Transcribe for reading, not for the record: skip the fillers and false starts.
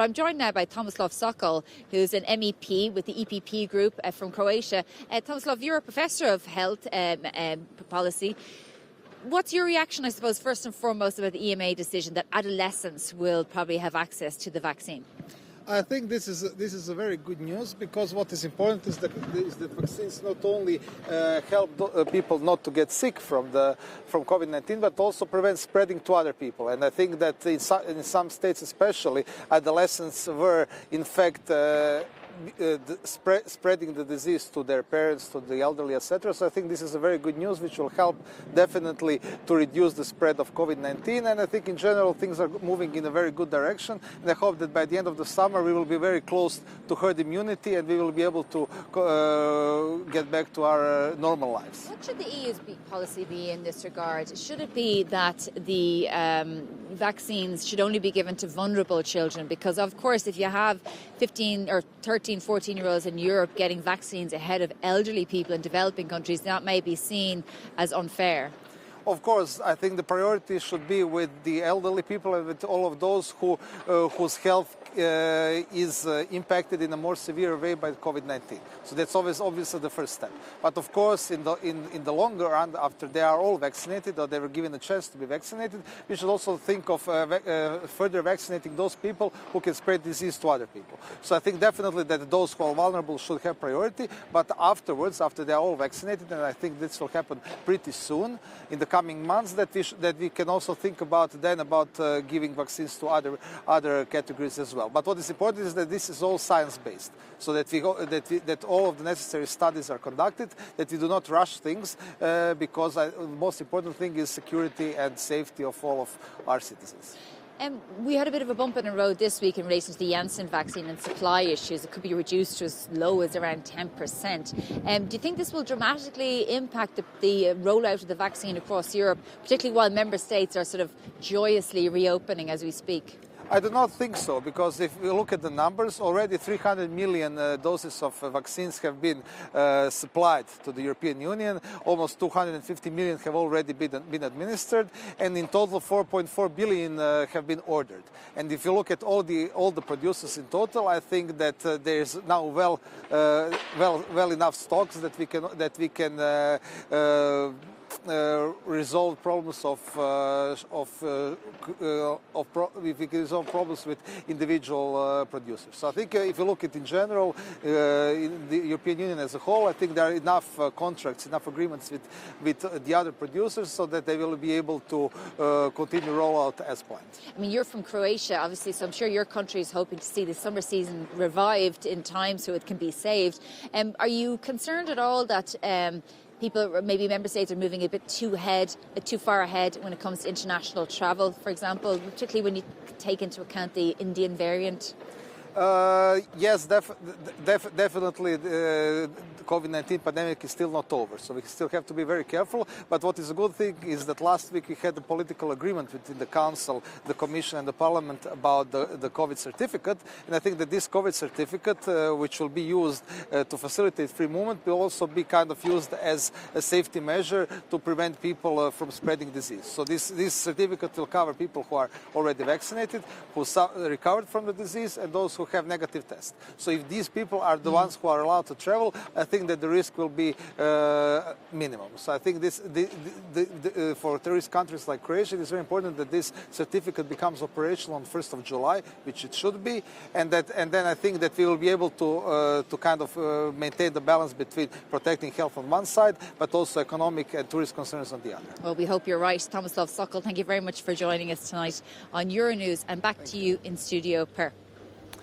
I'm joined now by Tomislav Sokol, who's an MEP with the EPP group from Croatia. Tomislav, you're a professor of health policy. What's your reaction, I suppose, first and foremost, about the EMA decision that adolescents will probably have access to the vaccine? I think this is a very good news, because what is important is that vaccines not only help people not to get sick from COVID-19, but also prevent spreading to other people. And I think that in some states, especially, adolescents were in fact spreading the disease to their parents, to the elderly, etc. So I think this is a very good news, which will help definitely to reduce the spread of COVID-19. And I think in general things are moving in a very good direction. And I hope that by the end of the summer we will be very close to herd immunity and we will be able to get back to our normal lives. What should the EU's policy be in this regard? Should it be that the vaccines should only be given to vulnerable children? Because of course, if you have 15 or 13, 14-year-olds in Europe getting vaccines ahead of elderly people in developing countries, that may be seen as unfair. Of course, I think the priority should be with the elderly people and with all of those whose health is impacted in a more severe way by COVID-19. So that's obviously the first step. But of course, in the longer run, after they are all vaccinated or they were given a chance to be vaccinated, we should also think of further vaccinating those people who can spread disease to other people. So I think definitely that those who are vulnerable should have priority. But afterwards, after they are all vaccinated, and I think this will happen pretty soon in the coming months, that we can also think about giving vaccines to other categories as well. But what is important is that this is all science-based, so that all of the necessary studies are conducted, that we do not rush things, because the most important thing is security and safety of all of our citizens. We had a bit of a bump in the road this week in relation to the Janssen vaccine and supply issues. It could be reduced to as low as around 10%. Do you think this will dramatically impact the rollout of the vaccine across Europe, particularly while member states are sort of joyously reopening as we speak? I do not think so, because if we look at the numbers, already 300 million doses of vaccines have been supplied to the European Union. Almost 250 million have already been administered, and in total 4.4 billion have been ordered. And if you look at all the producers in total, I think that there is now well enough stocks that we can resolve problems we can resolve problems with individual producers. So I think if you look at in general in the European Union as a whole, I think there are enough contracts, enough agreements with the other producers, so that they will be able to continue rollout as planned. I mean, you're from Croatia, obviously, so I'm sure your country is hoping to see the summer season revived in time so it can be saved. Are you concerned at all that maybe member states are moving a bit too far ahead when it comes to international travel, for example, particularly when you take into account the Indian variant? Yes, definitely the COVID-19 pandemic is still not over, so we still have to be very careful. But what is a good thing is that last week we had a political agreement between the Council, the Commission and the Parliament about the COVID certificate. And I think that this COVID certificate, which will be used to facilitate free movement, will also be kind of used as a safety measure to prevent people from spreading disease. So this certificate will cover people who are already vaccinated, who recovered from the disease, and those who have negative tests. So if these people are the ones who are allowed to travel, I think that the risk will be minimum. So I think for terrorist countries like Croatia, it is very important that this certificate becomes operational on 1st of July, which it should be, and then I think that we will be able to kind of maintain the balance between protecting health on one side, but also economic and tourist concerns on the other. Well, we hope you're right. Tomislav Sokol, thank you very much for joining us tonight on Euronews, and back to you in Studio Per.